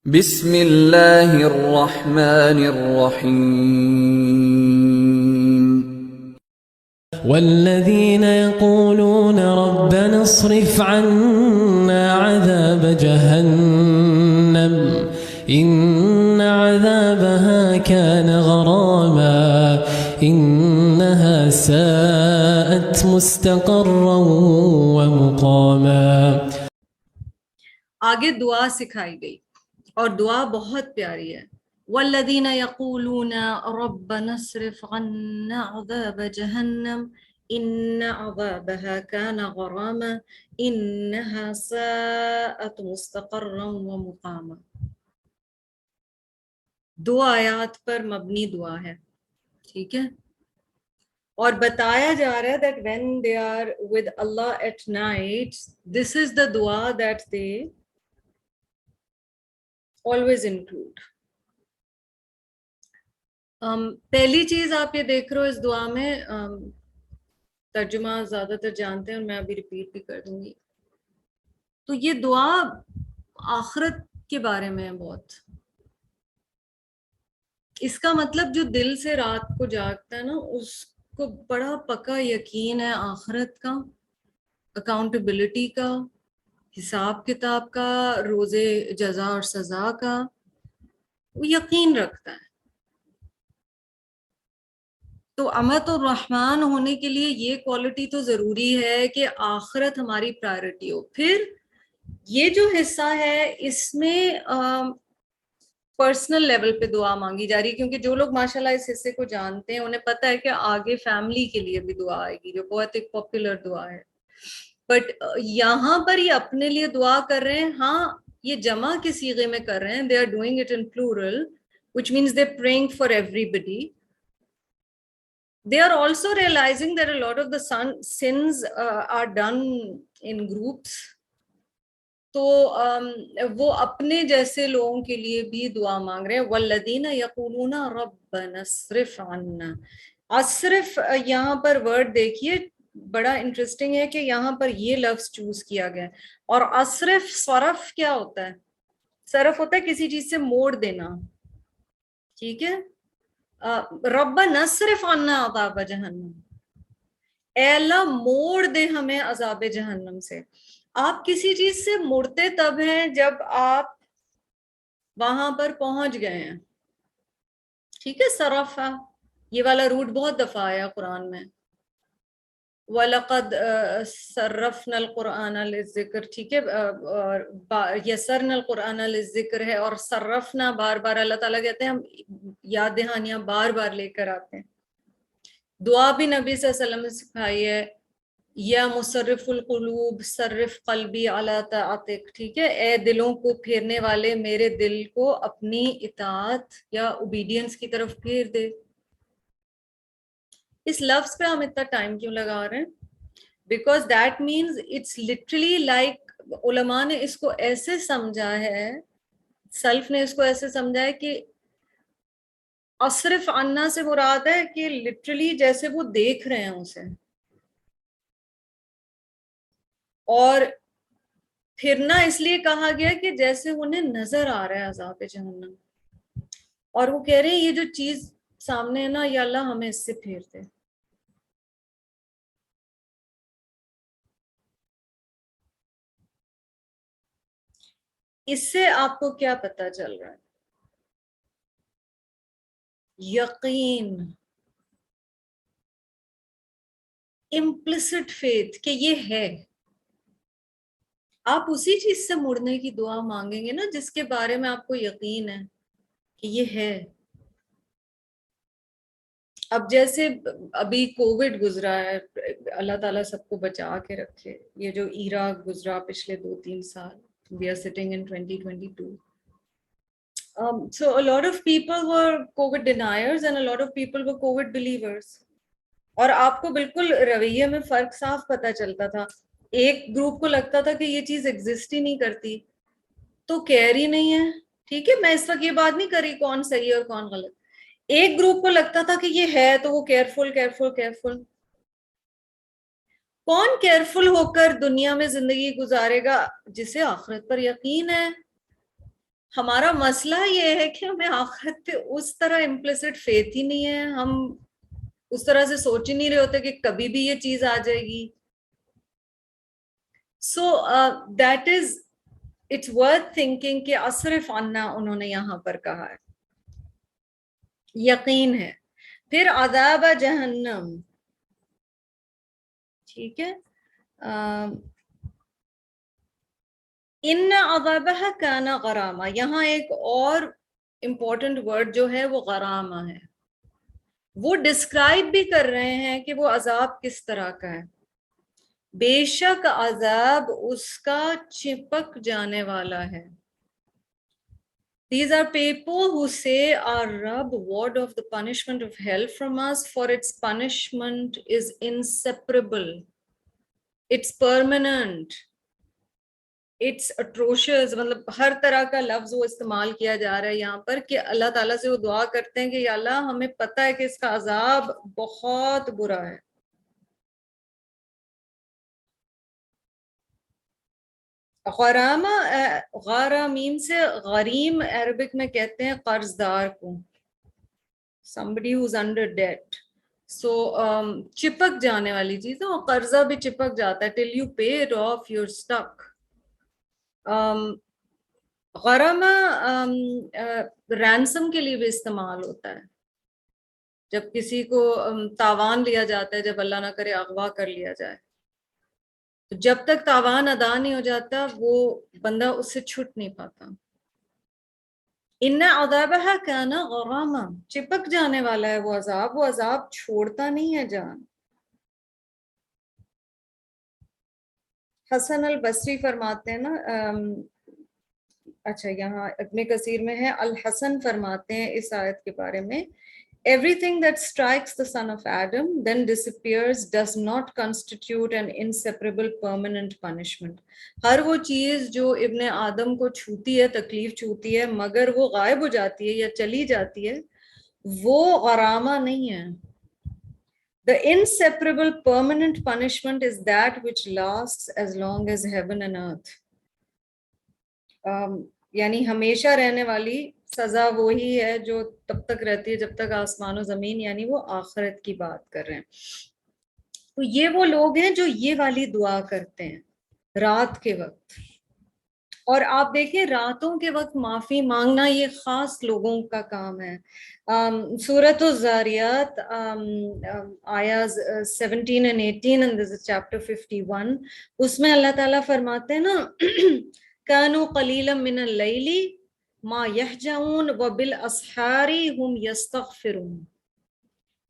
بسم اللہ الرحمن الرحیم والذين يقولون ربنا اصرف عنا عذاب جهنم إن عذابها كان غراما إنها ساءت مستقرا ومقاما. آگے دعا سکھائی گئی اور دعا بہت پیاری ہے. والذین یقولون ربنا اصرف عنا عذاب جہنم ان عذابها كان غراما انها ساءت مستقرا ومقاما. دو آیات پر مبنی دعا ہے، ٹھیک ہے، اور بتایا جا رہا ہے that when they are with Allah at night, this is the dua that they always include. پہلی چیز آپ یہ دیکھ رہے ہو اس دعا میں، ترجمہ زیادہ تر جانتے ہیں اور میں ابھی ریپیٹ بھی کر دوں گی. تو یہ دعا آخرت کے بارے میں ہے بہت. اس کا مطلب جو دل سے رات کو جاگتا ہے نا، اس کو بڑا پکا یقین ہے آخرت کا، اکاؤنٹیبلٹی کا، حساب کتاب کا، روز جزا اور سزا کا، وہ یقین رکھتا ہے. تو امت الرحمن ہونے کے لیے یہ کوالٹی تو ضروری ہے کہ آخرت ہماری پرائرٹی ہو. پھر یہ جو حصہ ہے اس میں پرسنل لیول پہ دعا مانگی جا رہی ہے، کیونکہ جو لوگ ماشاءاللہ اس حصے کو جانتے ہیں انہیں پتہ ہے کہ آگے فیملی کے لیے بھی دعا آئے گی، جو بہت ایک پاپولر دعا ہے. بٹ یہاں پر یہ اپنے لیے دعا کر رہے ہیں. ہاں یہ جمع کے صیغے میں کر رہے ہیں، they are doing it in plural which means they're praying for everybody. They are also realizing that a lot of the sins are done in groups. تو وہ اپنے جیسے لوگوں کے لیے بھی دعا مانگ رہے ہیں. والذین یقولون ربنا اصرف عنا. اصرف یہاں پر ورڈ دیکھیے بڑا انٹرسٹنگ ہے کہ یہاں پر یہ لفظ چوز کیا گیا ہے. اور اصرف، صرف کیا ہوتا ہے؟ صرف ہوتا ہے کسی چیز سے موڑ دینا، ٹھیک ہے. ربنا اصرف عنا عذاب جہنم، اے اللہ موڑ دے ہمیں عذاب جہنم سے. آپ کسی چیز سے مڑتے تب ہیں جب آپ وہاں پر پہنچ گئے ہیں، ٹھیک ہے. صرف یہ والا روٹ بہت دفعہ آیا قرآن میں. وَلَقَدْ صَرَّفْنَا الْقُرْآنَ لِلذِّكْرِ، ٹھیک ہے، یسرنا القرآن للذکر ہے. اور صرفنا بار بار اللہ تعالیٰ کہتے ہیں ہم یاد دہانیاں بار بار لے کر آتے ہیں. دعا بھی نبی صلی اللہ علیہ وسلم نے سکھائی ہے، یا مصرف القلوب صرف قلبی علی طاعتک، ٹھیک ہے. اے دلوں کو پھیرنے والے میرے دل کو اپنی اطاعت یا اوبیڈینس کی طرف پھیر دے. اس لفظ پہ ہم اتنا ٹائم کیوں لگا رہے ہیں؟ Because that means it's literally like, علماء نے اس کو ایسے سمجھا ہے، سلف نے اس کو ایسے سمجھا ہے کہ اصرف عنا سے مراد ہے کہ لٹرلی جیسے وہ دیکھ رہے ہیں اسے، اور پھرنا اس لیے کہا گیا کہ جیسے انہیں نظر آ رہا ہے عذاب جہنم، اور وہ کہہ رہے ہیں یہ جو چیز سامنے ہے نا، یا اللہ ہمیں اس سے پھیر دے. اس سے آپ کو کیا پتا چل رہا ہے؟ یقین، implicit faith کہ یہ ہے. آپ اسی چیز سے مڑنے کی دعا مانگیں گے نا جس کے بارے میں آپ کو یقین ہے کہ یہ ہے. اب جیسے ابھی کووڈ گزرا ہے، اللہ تعالیٰ سب کو بچا کے رکھے. یہ جو ایرا گزرا پچھلے 2-3 سال، we are sitting in 2022. So a lot of people were COVID deniers and a lot of people were COVID believers. اور آپ کو بالکل رویے میں فرق صاف پتہ چلتا تھا. ایک گروپ کو لگتا تھا کہ یہ چیز ایگزسٹ ہی نہیں کرتی تو کیئر ہی نہیں ہے، ٹھیک ہے. میں اس وقت یہ بات نہیں کر رہی کون صحیح ہے اور کون غلط. ایک گروپ کو لگتا تھا کہ یہ ہے تو وہ کیئرفل کیئرفل کیئرفل. کون کیئرفل ہو کر دنیا میں زندگی گزارے گا؟ جسے آخرت پر یقین ہے. ہمارا مسئلہ یہ ہے کہ ہمیں آخرت پہ اس طرح امپلیسٹ فیتھ ہی نہیں ہے، ہم اس طرح سے سوچ ہی نہیں رہے ہوتے کہ کبھی بھی یہ چیز آ جائے گی. So that is it's worth thinking کہ اصرف عنا انہوں نے یہاں پر کہا ہے، یقین ہے. پھر عذاب جہنم، ٹھیک ہے، ان عذابہ کان غراما، یہاں ایک اور امپورٹنٹ ورڈ جو ہے وہ غرامہ ہے. وہ ڈسکرائب بھی کر رہے ہیں کہ وہ عذاب کس طرح کا ہے. بے شک عذاب اس کا چپک جانے والا ہے. These are people who say, our Rabb, ward off the punishment of hell from us, for its punishment is inseparable. It's permanent. It's atrocious. مطلب ہر طرح کا لفظ وہ استعمال کیا جا رہا ہے یہاں پر کہ اللہ تعالیٰ سے وہ دعا کرتے ہیں کہ یا اللہ ہمیں پتہ ہے کہ اس کا عذاب بہت برا ہے. غرامہ، غارامین سے غریم عربک میں کہتے ہیں قرض دار کو، somebody who's under debt. So چپک جانے والی چیز ہے، اور قرضہ بھی چپک جاتا ہے till you pay it off you're stuck. غرامہ رینسم کے لیے بھی استعمال ہوتا ہے، جب کسی کو تاوان لیا جاتا ہے، جب اللہ نہ کرے اغوا کر لیا جائے، جب تک تاوان ادا نہیں ہو جاتا وہ بندہ اس سے چھٹ نہیں پاتا. ان عذابہ کان غراما، چپک جانے والا ہے وہ عذاب چھوڑتا نہیں ہے جان. حسن البصری فرماتے ہیں نا، اچھا یہاں ابن کثیر میں ہے، الحسن فرماتے ہیں اس آیت کے بارے میں، everything that strikes the son of Adam then disappears does not constitute an inseparable permanent punishment. ہر وہ چیز جو ابن آدم کو چھوتی ہے، تکلیف چھوتی ہے، مگر وہ غائب ہو جاتی ہے یا چلی جاتی ہے، وہ غرامہ نہیں ہے. The inseparable permanent punishment is that which lasts as long as heaven and earth. یعنی ہمیشہ رہنے والی سزا وہی ہے جو تب تک رہتی ہے جب تک آسمان و زمین، یعنی وہ آخرت کی بات کر رہے ہیں. تو یہ وہ لوگ ہیں جو یہ والی دعا کرتے ہیں رات کے وقت. اور آپ دیکھیں راتوں کے وقت معافی مانگنا یہ خاص لوگوں کا کام ہے. سورۃ الزاریات آیاز 17 and 18 and this is chapter 51، اس میں اللہ تعالیٰ فرماتے ہیں نا کانوا قلیلا من اللیل ما یہجعون وبالاسحار هم یستغفرون.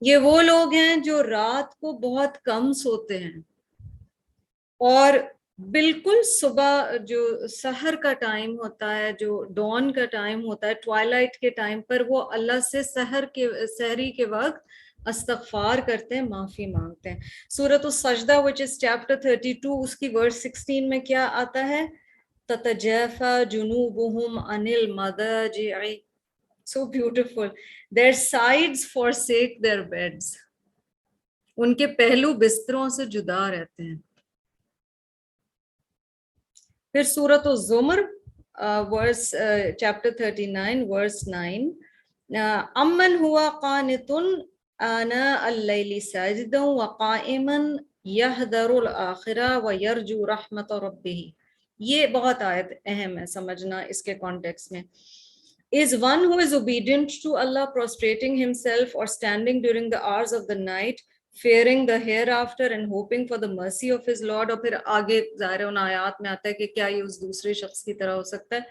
یہ وہ لوگ ہیں جو رات کو بہت کم سوتے ہیں، اور بالکل صبح جو سحر کا ٹائم ہوتا ہے، جو ڈون کا ٹائم ہوتا ہے، ٹوائلائٹ کے ٹائم پر وہ اللہ سے سحری کے وقت استغفار کرتے ہیں، معافی مانگتے ہیں. سورۃ السجدہ which is chapter 32، اس کی verse 16 میں کیا آتا ہے؟ تتجافى جنوبهم عن المضاجع. So beautiful. Their sides forsake their beds. ان کے پہلو بستروں سے جدا رہتے ہیں. پھر سورۃ الزمر chapter 39 verse 9، امن ہوا قانت آناء اللیل ساجدا وقائما یحذر الآخرہ ویرجو رحمت ربہ. یہ بہت آیت اہم ہے سمجھنا اس کے کانٹیکس میں. is one who is obedient to Allah, prostrating himself or standing during the hours of the night, fearing the hereafter and hoping for the mercy of his Lord. اور پھر آگے ظاہر ان آیات میں آتا ہے کہ کیا یہ اس دوسرے شخص کی طرح ہو سکتا ہے.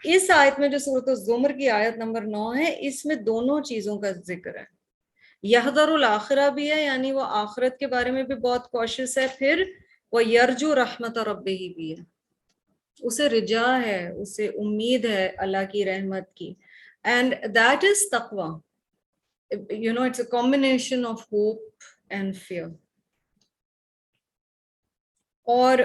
اس آیت میں جو سورۃ الزمر کی آیت نمبر 9 ہے، اس میں دونوں چیزوں کا ذکر ہے. یحذر الآخرہ بھی ہے، یعنی وہ آخرت کے بارے میں بھی بہت کوشش ہے، پھر وہ یرجو رحمت ربہ بھی ہے، اسے رجا ہے، اسے امید ہے اللہ کی رحمت کی. اینڈ دیٹ از تقوی. You know, it's a combination of hope and fear. اور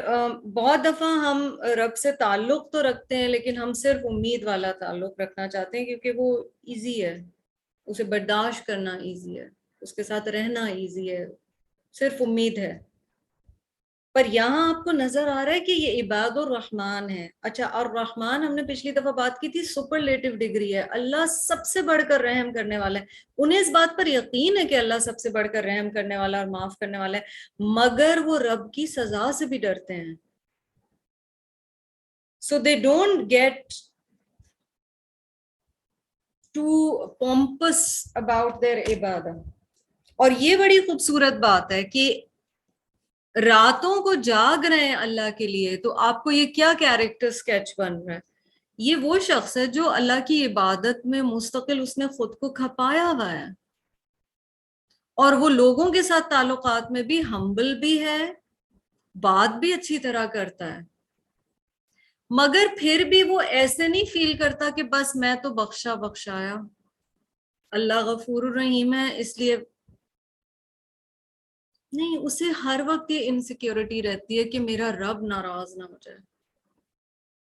بہت دفعہ ہم رب سے تعلق تو رکھتے ہیں لیکن ہم صرف امید والا تعلق رکھنا چاہتے ہیں، کیونکہ وہ ایزی ہے، اسے برداشت کرنا ایزی ہے، اس کے ساتھ رہنا ایزی ہے، صرف امید ہے. پر یہاں آپ کو نظر آ رہا ہے کہ یہ عباد الرحمن ہے. اچھا، اور رحمان ہم نے پچھلی دفعہ بات کی تھی سپرلیٹو ڈگری ہے، اللہ سب سے بڑھ کر رحم کرنے والا ہے. انہیں اس بات پر یقین ہے کہ اللہ سب سے بڑھ کر رحم کرنے والا اور معاف کرنے والا ہے، مگر وہ رب کی سزا سے بھی ڈرتے ہیں. So they don't get too pompous about their عبادت. اور یہ بڑی خوبصورت بات ہے کہ راتوں کو جاگ رہے ہیں اللہ کے لیے، تو آپ کو یہ کیا کیریکٹر سکیچ بن رہا ہے؟ یہ وہ شخص ہے جو اللہ کی عبادت میں مستقل اس نے خود کو کھپایا ہوا ہے، اور وہ لوگوں کے ساتھ تعلقات میں بھی ہمبل بھی ہے، بات بھی اچھی طرح کرتا ہے، مگر پھر بھی وہ ایسے نہیں فیل کرتا کہ بس میں تو بخشا بخشایا، اللہ غفور الرحیم ہے اس لیے نہیں. اسے ہر وقت یہ انسیکیورٹی رہتی ہے کہ میرا رب ناراض نہ ہو جائے،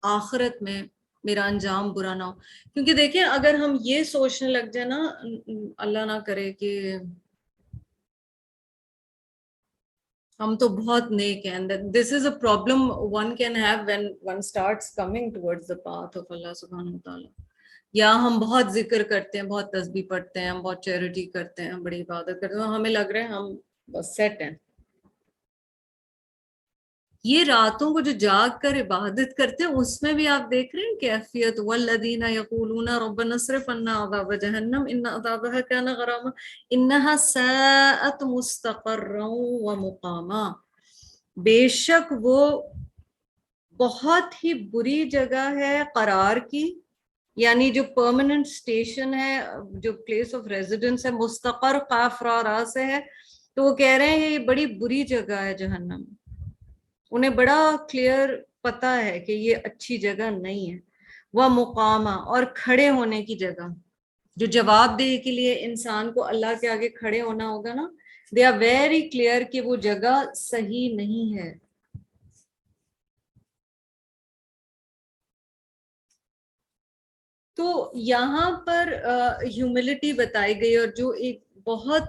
آخرت میں میرا انجام برا نہ ہو. کیونکہ دیکھیں اگر ہم یہ سوچنے لگ جائیں نا، اللہ نہ کرے کہ ہم تو بہت نیک ہیں، this is a problem one can have when one starts coming towards the path of اللہ سبحانہ وتعالی. یا ہم بہت ذکر کرتے ہیں، بہت تسبیح پڑھتے ہیں، ہم بہت چیریٹی کرتے ہیں، ہم بڑی عبادت کرتے ہیں، ہمیں لگ رہا ہے ہم بس سیٹ ہیں. یہ راتوں کو جو جاگ کر عبادت کرتے ہیں اس میں بھی آپ دیکھ رہے ہیں کیفیت. والذین یقولون ربنا اصرف عنا عذاب جہنم ان عذابها کان غراما انها ساءت مستقرا ومقاما. بے شک وہ بہت ہی بری جگہ ہے قرار کی، یعنی جو پرماننٹ اسٹیشن ہے، جو پلیس آف ریزیڈنس ہے، مستقر قاف را را سے ہے، تو وہ کہہ رہے ہیں یہ بڑی بری جگہ ہے جہنم. انہیں بڑا کلیئر پتا ہے کہ یہ اچھی جگہ نہیں ہے. وہ مقامہ، اور کھڑے ہونے کی جگہ، جو جواب دے کے لیے انسان کو اللہ کے آگے کھڑے ہونا ہوگا نا، دے آر ویری کلیئر کہ وہ جگہ صحیح نہیں ہے. تو یہاں پر ہیوملٹی بتائی گئی، اور جو ایک بہت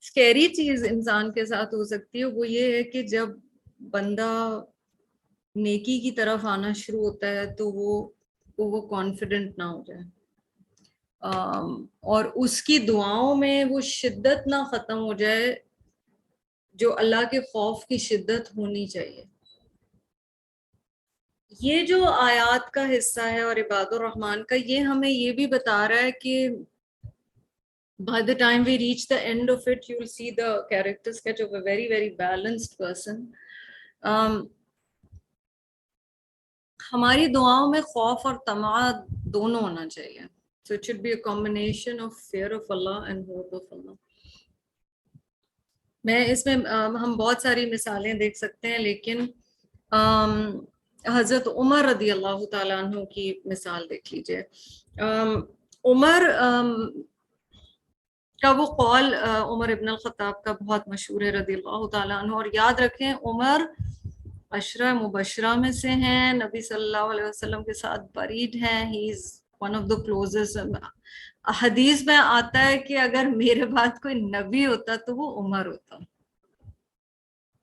اسکیری چیز انسان کے ساتھ ہو سکتی ہے وہ یہ ہے کہ جب بندہ نیکی کی طرف آنا شروع ہوتا ہے تو وہ کانفیڈنٹ نہ ہو جائے، اور اس کی دعاؤں میں وہ شدت نہ ختم ہو جائے جو اللہ کے خوف کی شدت ہونی چاہیے. یہ جو آیات کا حصہ ہے اور عباد الرحمن کا، یہ ہمیں یہ بھی بتا رہا ہے کہ by the time we reach the end of it, you'll see the character sketch of a very, very balanced person. ہماری دعاؤں میں خوف اور طمع دونوں ہونا چاہیے. So it should be a combination of fear of Allah and hope of Allah. میں اس میں ہم بہت ساری مثالیں دیکھ سکتے ہیں، لیکن حضرت عمر رضی اللہ تعالیٰ عنہ کی مثال دیکھ لیجئے. عمر کا وہ قول عمر ابن الخطاب کا بہت مشہور ہے رضی اللہ تعالیٰ عنہ، اور یاد رکھیں عمر عشرہ مبشرہ میں سے ہیں، نبی صلی اللہ علیہ وسلم کے ساتھ بریڈ ہیں، he is one of the closest. حدیث میں آتا ہے کہ اگر میرے بعد کوئی نبی ہوتا تو وہ عمر ہوتا،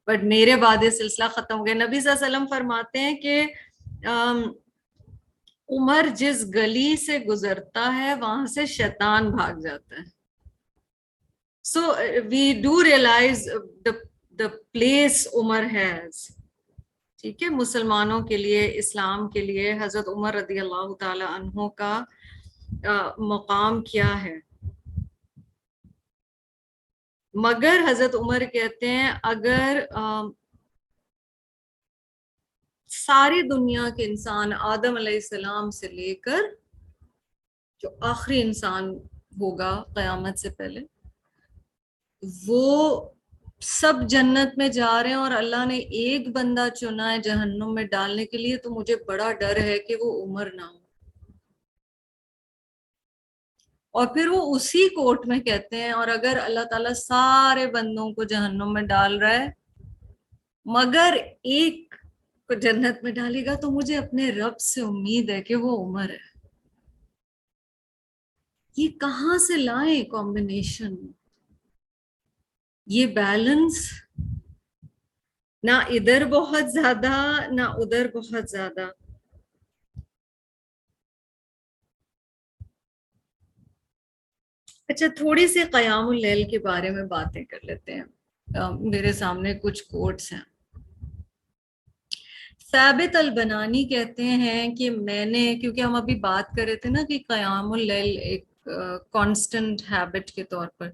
بٹ میرے بعد یہ سلسلہ ختم ہو گیا. نبی صلی اللہ علیہ وسلم فرماتے ہیں کہ عمر جس گلی سے گزرتا ہے وہاں سے شیطان بھاگ جاتا ہے. So we do realize the place Umar has. ٹھیک ہے، مسلمانوں کے لیے، اسلام کے لیے حضرت عمر رضی اللہ تعالی عنہ کا مقام کیا ہے. مگر حضرت عمر کہتے ہیں اگر ساری دنیا کے انسان آدم علیہ السلام سے لے کر جو آخری انسان ہوگا قیامت سے پہلے، وہ سب جنت میں جا رہے ہیں اور اللہ نے ایک بندہ چنا ہے جہنم میں ڈالنے کے لیے، تو مجھے بڑا ڈر ہے کہ وہ عمر نہ ہو. اور پھر وہ اسی کوٹ میں کہتے ہیں اور اگر اللہ تعالیٰ سارے بندوں کو جہنم میں ڈال رہا ہے مگر ایک کو جنت میں ڈالے گا، تو مجھے اپنے رب سے امید ہے کہ وہ عمر ہے. یہ کہاں سے لائیں کمبینیشن، یہ بیلنس نہ ادھر بہت زیادہ نہ ادھر بہت زیادہ. اچھا تھوڑی سی قیام اللیل کے بارے میں باتیں کر لیتے ہیں. میرے سامنے کچھ کوٹس ہیں. ثابت البنانی کہتے ہیں کہ میں نے، کیونکہ ہم ابھی بات کر رہے تھے نا کہ قیام اللیل ایک کانسٹنٹ ہیبٹ کے طور پر،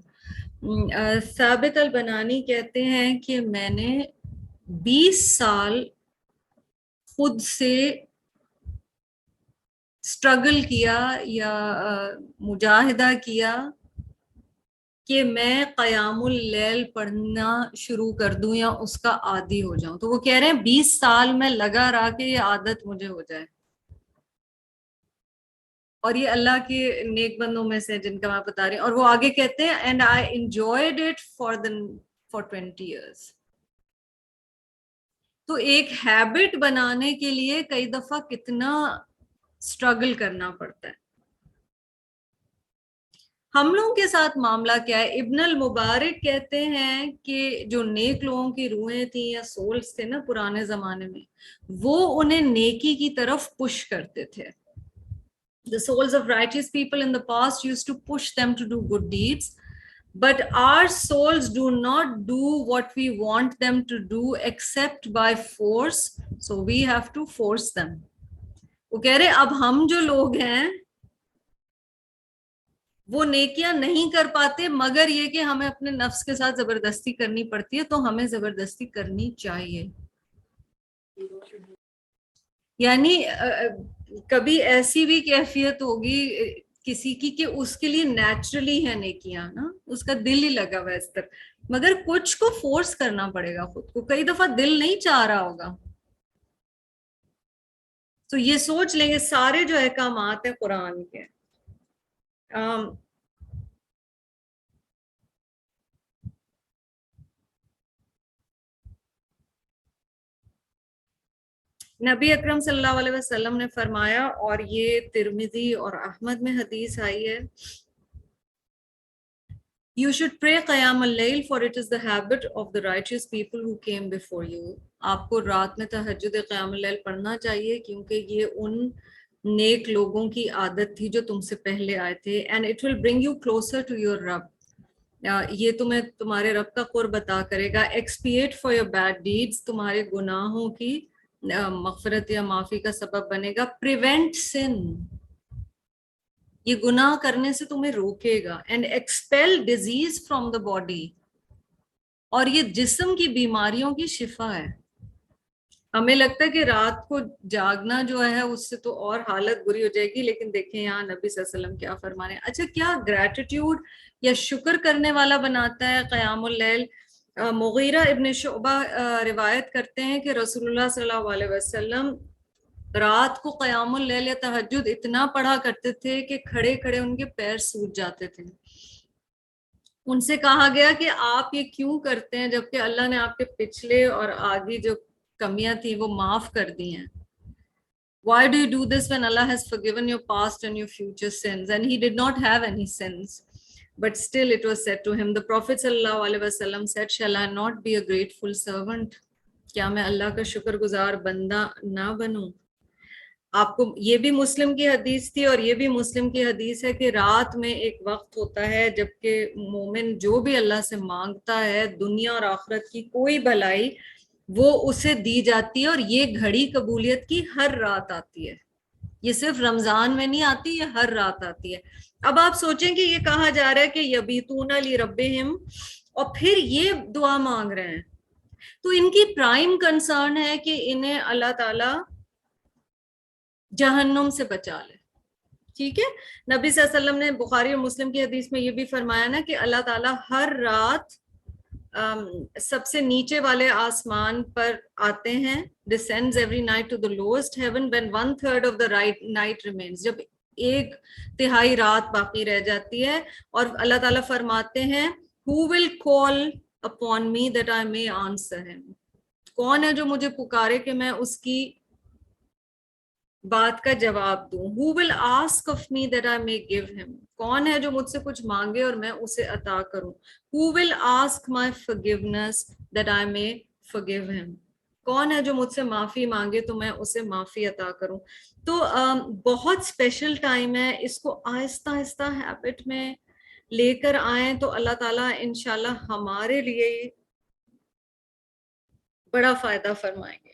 ثابت البنانی کہتے ہیں کہ میں نے 20 سال خود سے اسٹرگل کیا یا مجاہدہ کیا کہ میں قیام اللیل پڑھنا شروع کر دوں یا اس کا عادی ہو جاؤں. تو وہ کہہ رہے ہیں 20 سال میں لگا رہا کہ یہ عادت مجھے ہو جائے. اور یہ اللہ کے نیک بندوں میں سے جن کا میں بتا رہی ہوں. اور وہ آگے کہتے ہیں and I enjoyed it for 20 years. تو ایک ہیبٹ بنانے کے لیے کئی دفعہ کتنا اسٹرگل کرنا پڑتا ہے. ہم لوگوں کے ساتھ معاملہ کیا ہے؟ ابن المبارک کہتے ہیں کہ جو نیک لوگوں کی روحیں تھیں یا سولز تھے نا پرانے زمانے میں، وہ انہیں نیکی کی طرف پش کرتے تھے. The souls of righteous people in the past used to push them to do good deeds, but our souls do not do what we want them to do except by force, so we have to force them. وہ کہہ رہے اب ہم جو لوگ ہیں وہ نیکیاں نہیں کر پاتے مگر یہ کہ ہمیں اپنے نفس کے ساتھ زبردستی کرنی پڑتی ہے، تو ہمیں زبردستی کرنی چاہیے. یعنی کبھی ایسی بھی کیفیت ہوگی کسی کی کہ اس کے لیے نیچرلی ہے نیکیاں نا، اس کا دل ہی لگا ہوا ہے اس طرح، مگر کچھ کو فورس کرنا پڑے گا خود کو. کئی دفعہ دل نہیں چاہ رہا ہوگا. تو یہ سوچ لیں گے سارے جو احکامات ہیں قرآن کے. نبی اکرم صلی اللہ علیہ وسلم نے فرمایا، اور یہ ترمذی اور احمد میں حدیث آئی ہے، You should pray قیام اللیل for it is the habit of the righteous people who came before you. آپ کو رات میں تہجد قیام اللیل پڑھنا چاہیے کیونکہ یہ ان نیک لوگوں کی عادت تھی جو تم سے پہلے آئے تھے. And it will bring you closer to your رب. یہ تمہیں تمہارے رب کا قرب عطا کرے گا. Expiate for your bad deeds. تمہارے گناہوں کی مغفرت یا معافی کا سبب بنے گا. Prevent sin. یہ گناہ کرنے سے تمہیں روکے گا. And expel disease from the body. اور یہ جسم کی بیماریوں کی شفا ہے. ہمیں لگتا ہے کہ رات کو جاگنا جو ہے اس سے تو اور حالت بری ہو جائے گی، لیکن دیکھیں یہاں نبی صلی اللہ علیہ وسلم کیا فرمانے. اچھا کیا گریٹیٹیوڈ یا شکر کرنے والا بناتا ہے قیام اللیل؟ مغیرہ ابن شعبہ روایت کرتے ہیں کہ رسول اللہ صلی اللہ علیہ وسلم رات کو قیام اللیل یا تہجد اتنا پڑھا کرتے تھے کہ کھڑے کھڑے ان کے پیر سوج جاتے تھے. ان سے کہا گیا کہ آپ یہ کیوں کرتے ہیں جبکہ اللہ نے آپ کے پچھلے اور آگے جو کمیاں تھیں وہ معاف کر دی ہیں. Why do you do this when Allah has forgiven your past and your future sins? And he did not have any sins. But still it was said to him, the Prophet sallallahu alaihi wasallam said, shall I not be a grateful servant? کیا میں اللہ کا شکر گزار بندہ نہ بنوں؟ آپ کو یہ بھی مسلم کی حدیث تھی اور یہ بھی مسلم کی حدیث ہے کہ رات میں ایک وقت ہوتا ہے جبکہ مومن جو بھی اللہ سے مانگتا ہے دنیا اور آخرت کی کوئی بھلائی وہ اسے دی جاتی ہے، اور یہ گھڑی قبولیت کی ہر رات آتی ہے. یہ صرف رمضان میں نہیں آتی، یہ ہر رات آتی ہے. اب آپ سوچیں کہ یہ کہا جا رہا ہے کہ یبیتون لربہم، اور پھر یہ دعا مانگ رہے ہیں، تو ان کی پرائم کنسرن ہے کہ انہیں اللہ تعالی جہنم سے بچا لے. ٹھیک ہے، نبی صلی اللہ علیہ وسلم نے بخاری اور مسلم کی حدیث میں یہ بھی فرمایا نا کہ اللہ تعالیٰ ہر رات سب سے نیچے والے آسمان پر آتے ہیں. descends every night to the lowest heaven when 1/3 of the night remains. جب 1/3 رات باقی رہ جاتی ہے، اور اللہ تعالیٰ فرماتے ہیں who will call upon me that I may answer him. کون ہے جو مجھے پکارے کہ میں اس کی بات کا جواب دوں. who will ask of me that I may give him. کون ہے جو مجھ سے کچھ مانگے اور میں اسے عطا کروں. who will ask my forgiveness that I may forgive him. کون ہے جو مجھ سے معافی مانگے تو میں اسے معافی عطا کروں. تو بہت اسپیشل ٹائم ہے, اس کو آہستہ آہستہ ہیبٹ میں لے کر آئیں تو اللہ تعالیٰ انشاءاللہ ہمارے لیے بڑا فائدہ فرمائیں گے.